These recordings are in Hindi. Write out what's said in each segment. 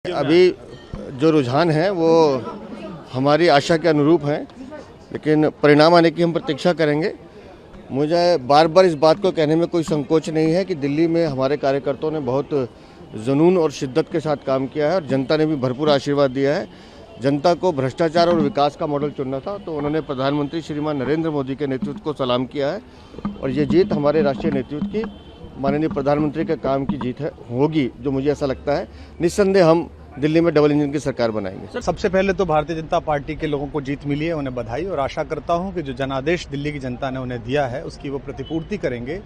अभी जो रुझान है वो हमारी आशा के अनुरूप हैं, लेकिन परिणाम आने की हम प्रतीक्षा करेंगे। मुझे बार बार इस बात को कहने में कोई संकोच नहीं है कि दिल्ली में हमारे कार्यकर्ताओं ने बहुत जुनून और शिद्दत के साथ काम किया है और जनता ने भी भरपूर आशीर्वाद दिया है। जनता को भ्रष्टाचार और विकास का मॉडल चुनना था, तो उन्होंने प्रधानमंत्री श्रीमान नरेंद्र मोदी के नेतृत्व को सलाम किया है और ये जीत हमारे राष्ट्रीय नेतृत्व की, माननीय प्रधानमंत्री के काम की जीत है होगी, जो मुझे ऐसा लगता है। निस्संदेह हम दिल्ली में डबल इंजन की सरकार बनाएंगे। सबसे पहले तो भारतीय जनता पार्टी के लोगों को जीत मिली है, उन्हें बधाई, और आशा करता हूं कि जो जनादेश दिल्ली की जनता ने उन्हें दिया है उसकी वो प्रतिपूर्ति करेंगे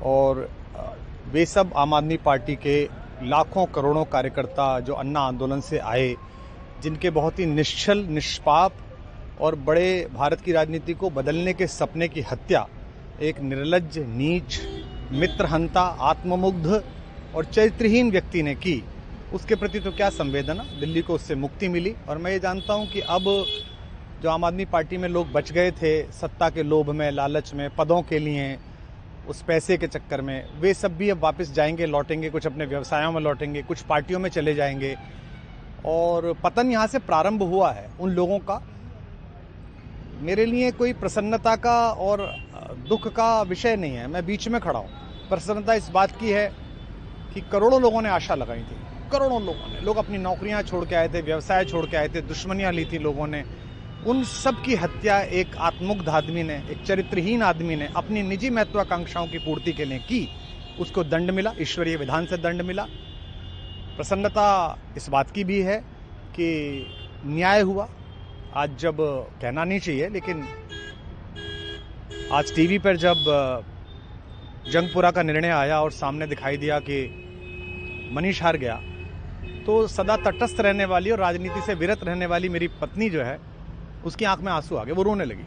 और वे सब आम आदमी पार्टी के लाखों करोड़ों कार्यकर्ता जो अन्ना आंदोलन से आए, जिनके बहुत ही निश्चल, निष्पाप और बड़े भारत की राजनीति को बदलने के सपने की हत्या एक निर्लज्ज, नीच, मित्रहंता, आत्ममुग्ध और चरित्रहीन व्यक्ति ने की, उसके प्रति तो क्या संवेदना। दिल्ली को उससे मुक्ति मिली और मैं ये जानता हूं कि अब जो आम आदमी पार्टी में लोग बच गए थे सत्ता के लोभ में, लालच में, पदों के लिए, उस पैसे के चक्कर में, वे सब भी अब वापस जाएंगे, लौटेंगे, कुछ अपने व्यवसायों में लौटेंगे, कुछ पार्टियों में चले जाएंगे और पतन यहाँ से प्रारंभ हुआ है उन लोगों का। मेरे लिए कोई प्रसन्नता का और दुख का विषय नहीं है, मैं बीच में खड़ा हूँ। प्रसन्नता इस बात की है कि करोड़ों लोगों ने आशा लगाई थी, करोड़ों लोगों ने, लोग अपनी नौकरियां छोड़ के आए थे, व्यवसाय छोड़ के आए थे, दुश्मनियां ली थी लोगों ने, उन सब की हत्या एक आत्ममुग्ध आदमी ने, एक चरित्रहीन आदमी ने अपनी निजी महत्वाकांक्षाओं की पूर्ति के लिए की। उसको दंड मिला, ईश्वरीय विधान से दंड मिला। प्रसन्नता इस बात की भी है कि न्याय हुआ। आज जब कहना नहीं चाहिए, लेकिन आज टीवी पर जब जंगपुरा का निर्णय आया और सामने दिखाई दिया कि मनीष हार गया, तो सदा तटस्थ रहने वाली और राजनीति से विरत रहने वाली मेरी पत्नी जो है, उसकी आंख में आंसू आ गए, वो रोने लगी,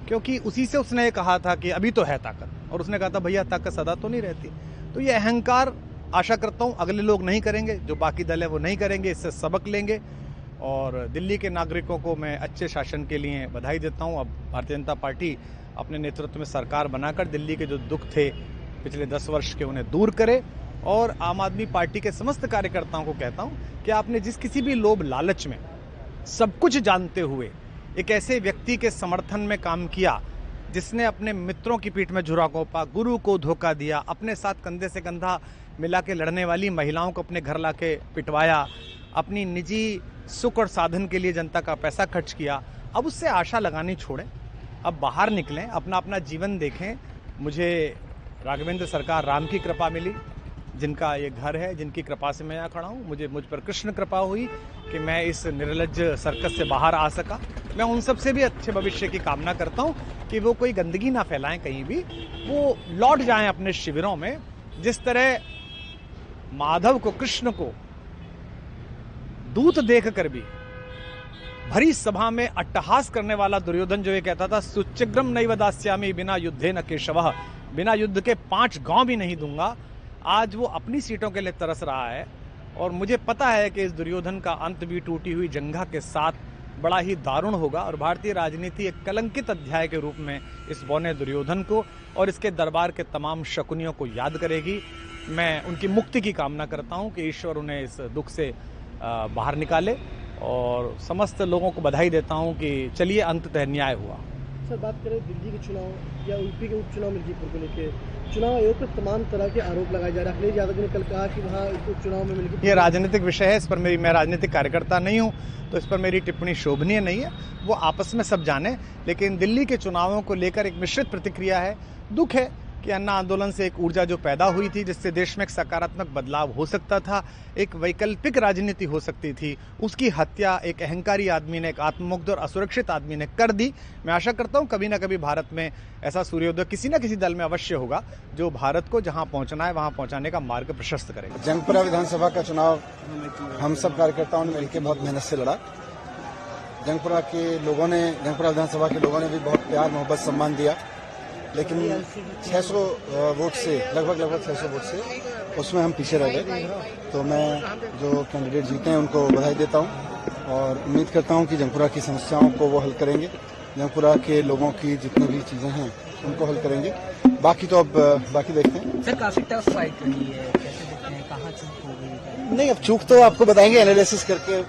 क्योंकि उसी से उसने ये कहा था कि अभी तो है ताकत, और उसने कहा था भैया ताकत सदा तो नहीं रहती। तो ये अहंकार आशा करता हूँ अगले लोग नहीं करेंगे, जो बाकी दल है वो नहीं करेंगे, इससे सबक लेंगे। और दिल्ली के नागरिकों को मैं अच्छे शासन के लिए बधाई देता हूँ। अब भारतीय जनता पार्टी अपने नेतृत्व में सरकार बनाकर दिल्ली के जो दुख थे पिछले 10 वर्ष के, उन्हें दूर करे। और आम आदमी पार्टी के समस्त कार्यकर्ताओं को कहता हूं कि आपने जिस किसी भी लोभ लालच में, सब कुछ जानते हुए एक ऐसे व्यक्ति के समर्थन में काम किया जिसने अपने मित्रों की पीठ में झुरा घोंपा, गुरु को धोखा दिया, अपने साथ कंधे से कंधा मिला के लड़ने वाली महिलाओं को अपने घर लाके पिटवाया, अपनी निजी सुख और साधन के लिए जनता का पैसा खर्च किया, अब उससे आशा लगानी छोड़ें, अब बाहर निकलें, अपना अपना जीवन देखें। मुझे राघवेंद्र सरकार राम की कृपा मिली, जिनका ये घर है, जिनकी कृपा से मैं यहाँ खड़ा हूँ। मुझ पर कृष्ण कृपा हुई कि मैं इस निर्लज्ज सर्कस से बाहर आ सका। मैं उन सब से भी अच्छे भविष्य की कामना करता हूँ कि वो कोई गंदगी ना फैलाएं कहीं भी, वो लौट जाएं अपने शिविरों में। जिस तरह माधव को, कृष्ण को दूत देख कर भी भरी सभा में अट्टहास करने वाला दुर्योधन जो ये कहता था सुचिग्रम नैव दास्यामि बिना युद्धे न केशवः, बिना युद्ध के 5 गांव भी नहीं दूंगा, आज वो अपनी सीटों के लिए तरस रहा है। और मुझे पता है कि इस दुर्योधन का अंत भी टूटी हुई जंघा के साथ बड़ा ही दारुण होगा और भारतीय राजनीति एक कलंकित अध्याय के रूप में इस बौने दुर्योधन को और इसके दरबार के तमाम शकुनियों को याद करेगी। मैं उनकी मुक्ति की कामना करता हूं कि ईश्वर उन्हें इस दुख से बाहर निकाले और समस्त लोगों को बधाई देता हूं कि चलिए अंततः न्याय हुआ। सर, बात करें दिल्ली के चुनाव या यूपी के उपचुनाव मिर्जापुर को लेकर, चुनाव आयोग पर तमाम तरह के आरोप लगाए जा रहे हैं। अखिलेश यादव ने कल कहा कि वहाँ उपचुनाव में मिलकर, ये राजनीतिक विषय है, इस पर मैं राजनीतिक कार्यकर्ता नहीं हूँ, तो इस पर मेरी टिप्पणी शोभनीय नहीं है, वो आपस में सब जाने। लेकिन दिल्ली के चुनावों को लेकर एक मिश्रित प्रतिक्रिया है। दुख है कि अन्ना आंदोलन से एक ऊर्जा जो पैदा हुई थी, जिससे देश में एक सकारात्मक बदलाव हो सकता था, एक वैकल्पिक राजनीति हो सकती थी, उसकी हत्या एक अहंकारी आदमी ने, एक आत्ममुग्ध और असुरक्षित आदमी ने कर दी। मैं आशा करता हूं कभी ना कभी भारत में ऐसा सूर्योदय किसी न किसी दल में अवश्य होगा, जो भारत को जहां पहुंचना है वहां पहुंचाने का मार्ग प्रशस्त करेगा। जंगपुरा विधानसभा का चुनाव हम सब कार्यकर्ताओं ने मिलकर बहुत मेहनत से लड़ा। जंगपुरा विधानसभा के लोगों ने भी बहुत प्यार, मोहब्बत, सम्मान दिया, लेकिन 600 वोट से, लगभग 600 वोट से उसमें हम पीछे रह गए। तो मैं जो कैंडिडेट जीते हैं उनको बधाई देता हूं और उम्मीद करता हूं कि जंगपुरा की समस्याओं को वो हल करेंगे, जंगपुरा के लोगों की जितनी भी चीजें हैं उनको हल करेंगे। बाकी तो अब बाकी देखते हैं। सर, काफी टफ फाइट रही है, कैसे देखते हैं? कहाँ चूक हो गई? नहीं, अब चूक तो आपको बताएंगे एनालिसिस करके